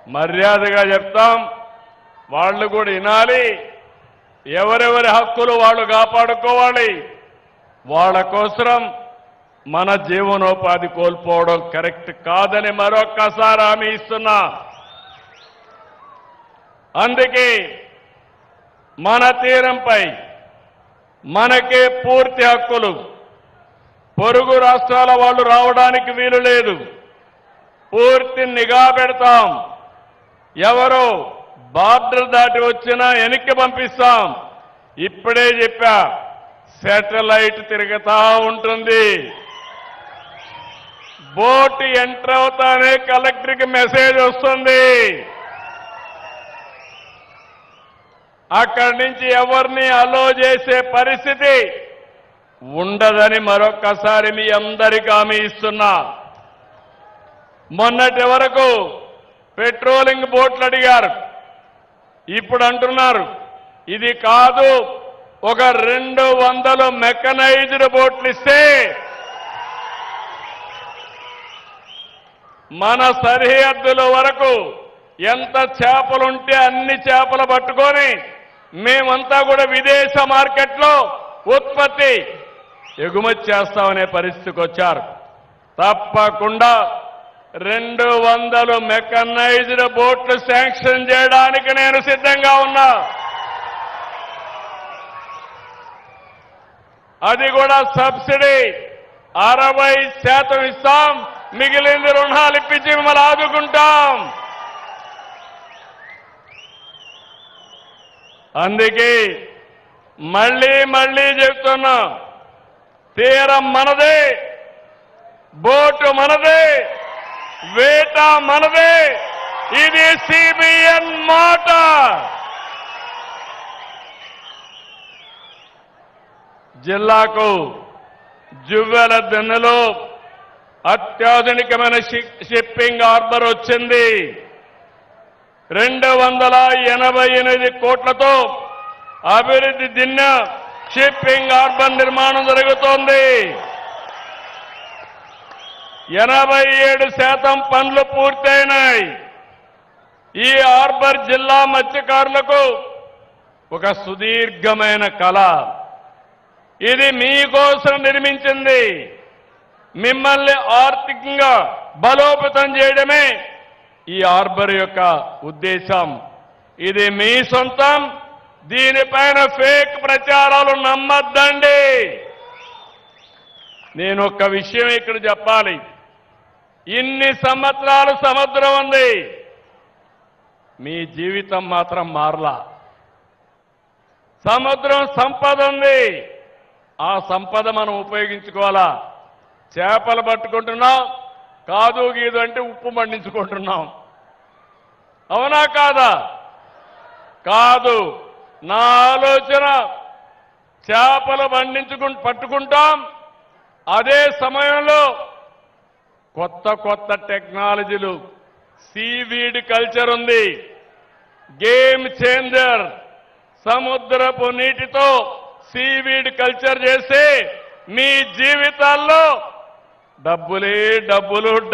మర్యాదగా చెప్తాం, వాళ్ళు కూడా వినాలి. ఎవరెవరి హక్కులు వాళ్ళు కాపాడుకోవాలి. వాళ్ళ కోసం మన జీవనోపాధి కోల్పోవడం కరెక్ట్ కాదని మరొక్కసారి హామీ ఇస్తున్నా. అందుకే మన తీరంపై మనకే పూర్తి హక్కులు. పొరుగు రాష్ట్రాల వాళ్ళు రావడానికి వీలు లేదు. పూర్తి నిఘా పెడతాం. ఎవరో బార్డర్ దాటి వచ్చినా వెనక్కి పంపిస్తాం. ఇప్పుడే చెప్పా, శాటిలైట్ తిరుగుతా ఉంటుంది. బోట్ ఎంటర్ అవుతానే కలెక్టర్కి మెసేజ్ వస్తుంది. అక్కడి నుంచి ఎవరిని అలో చేసే పరిస్థితి ఉండదని మరొక్కసారి మీ అందరికీ హామీ ఇస్తున్నా. మొన్నటి వరకు పెట్రోలింగ్ బోట్లు అడిగారు. ఇప్పుడు అంటున్నారు ఇది కాదు, ఒక 200 మెకనైజ్డ్ బోట్లు ఇస్తే మన సరిహద్దుల వరకు ఎంత చేపలుంటే అన్ని చేపలు పట్టుకొని మేమంతా కూడా విదేశ మార్కెట్లో ఉత్పత్తి ఎగుమతి చేస్తామనే పరిస్థితికి వచ్చారు. తప్పకుండా 200 మెకనైజ్డ్ బోట్లు శాంక్షన్ చేయడానికి నేను సిద్ధంగా ఉన్నా. అది కూడా సబ్సిడీ 60% ఇస్తాం. మిగిలింది రుణాలు ఇప్పించి మిమ్మల్ని ఆదుకుంటాం. అందుకే మళ్ళీ చెప్తున్నా, తీరం మనదే, బోటు మనదే, వేట మనదే. ఇది సిబిఎన్ మాట. జిల్లాకు జువ్వెల దిన్నెలో అత్యాధునికమైన షిప్పింగ్ హార్బర్ వచ్చింది. 288 కోట్లతో అభివృద్ధి దిన్న షిప్పింగ్ హార్బర్ నిర్మాణం జరుగుతోంది. 87% పనులు పూర్తయినాయి. ఈ హార్బర్ జిల్లా మత్స్యకారులకు ఒక సుదీర్ఘమైన కళ. ఇది మీకోసం నిర్మించింది. మిమ్మల్ని ఆర్థికంగా బలోపేతం చేయడమే ఈ హార్బర్ యొక్క ఉద్దేశం. ఇది మీ సొంతం. దీనిపైన ఫేక్ ప్రచారాలు నమ్మద్దండి. నేను ఒక్క విషయం ఇక్కడ చెప్పాలి. ఇన్ని సంవత్సరాలు సముద్రం ఉంది, మీ జీవితం మాత్రం మారలా. సముద్రం సంపద ఉంది, ఆ సంపద మనం ఉపయోగించుకోవాలా. చేపలు పట్టుకుంటున్నాం, కాదు గీదు అంటే ఉప్పు మండించుకుంటున్నాం. అవునా కాదా? కాదు. నా ఆలోచన చేపలు పట్టుకుంటాం, అదే సమయంలో కొత్త టెక్నాలజీలు, సీవీడ్ కల్చర్ ఉంది, గేమ్ చేంజర్. సముద్రపు నీటితో సీవీడ్ కల్చర్ చేసి మీ జీవితాల్లో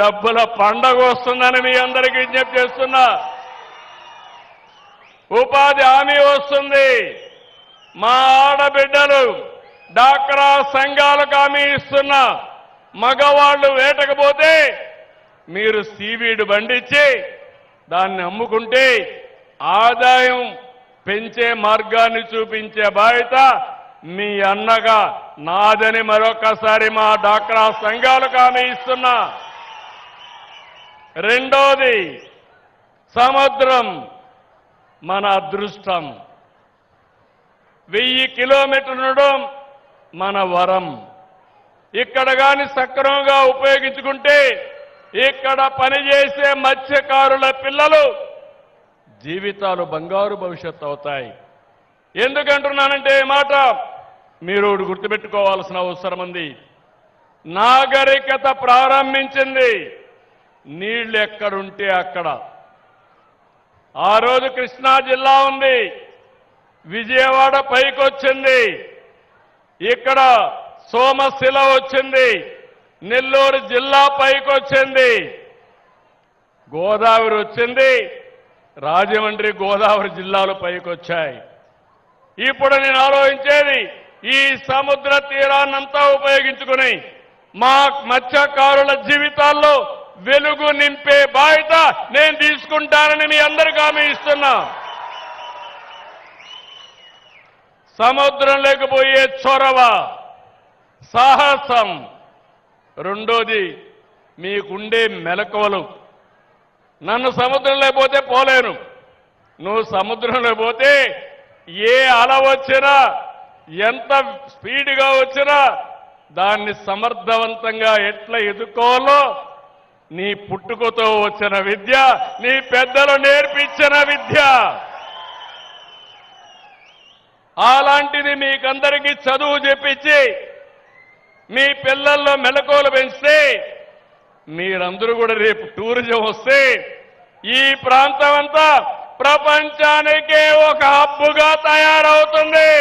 డబ్బుల పండగ వస్తుందని మీ అందరికీ విజ్ఞప్తి చేస్తున్నా. ఉపాధి హామీ వస్తుంది. మా ఆడబిడ్డలు డాక్రా సంఘాలకు హామీ ఇస్తున్నా. మగవాళ్లు వేటకపోతే మీరు సీవీడ్ పండించి దాన్ని అమ్ముకుంటే ఆదాయం పెంచే మార్గాన్ని చూపించే బాధ్యత మీ అన్నగా నాదని మరొకసారి మా డాక్రా సంఘాలకు హామీ ఇస్తున్నా. రెండోది, సముద్రం మన అదృష్టం. 1000 కిలోమీటర్లు మన వరం. ఇక్కడ గాని సక్రమంగా ఉపయోగించుకుంటే ఇక్కడ పనిచేసే మత్స్యకారుల పిల్లలు జీవితాలు బంగారు భవిష్యత్తు అవుతాయి. ఎందుకంటున్నానంటే ఈ మాట మీరు గుర్తుపెట్టుకోవాల్సిన అవసరం ఉంది. నాగరికత ప్రారంభించింది నీళ్లు ఎక్కడుంటే అక్కడ. ఆ రోజు కృష్ణా జిల్లా ఉంది, విజయవాడ పైకొచ్చింది, ఇక్కడ సోమశిల వచ్చింది, నెల్లూరు జిల్లా పైకొచ్చింది, గోదావరి వచ్చింది, రాజమండ్రి గోదావరి జిల్లాలు పైకొచ్చాయి. ఇప్పుడు నేను ఆలోచించేది ఈ సముద్ర తీరాన్నంతా ఉపయోగించుకుని మా మత్స్యకారుల జీవితాల్లో వెలుగు నింపే బాధ్యత నేను తీసుకుంటానని మీ అందరికీ హామీ ఇస్తున్నా. సముద్రం లేకపోయే చొరవ, సాహసం, రెండోది మీకుండే మెలకువలు. నన్ను సముద్రం లేకపోతే పోలేను, నువ్వు సముద్రంలో పోతే ఏ అల వచ్చినా ఎంత స్పీడ్గా వచ్చినా దాన్ని సమర్థవంతంగా ఎట్లా ఎదుర్కోవాలో నీ పుట్టుకతో వచ్చిన విద్య, నీ పెద్దలు నేర్పించిన విద్య. అలాంటిది మీకందరికీ చదువు చెప్పించి మీ పిల్లల్లో మెలకువలు పెంచితే మీరందరూ కూడా రేపు టూరిజం వస్తే ఈ ప్రాంతం అంతా ప్రపంచానికే ఒక హబ్బుగా తయారవుతుంది.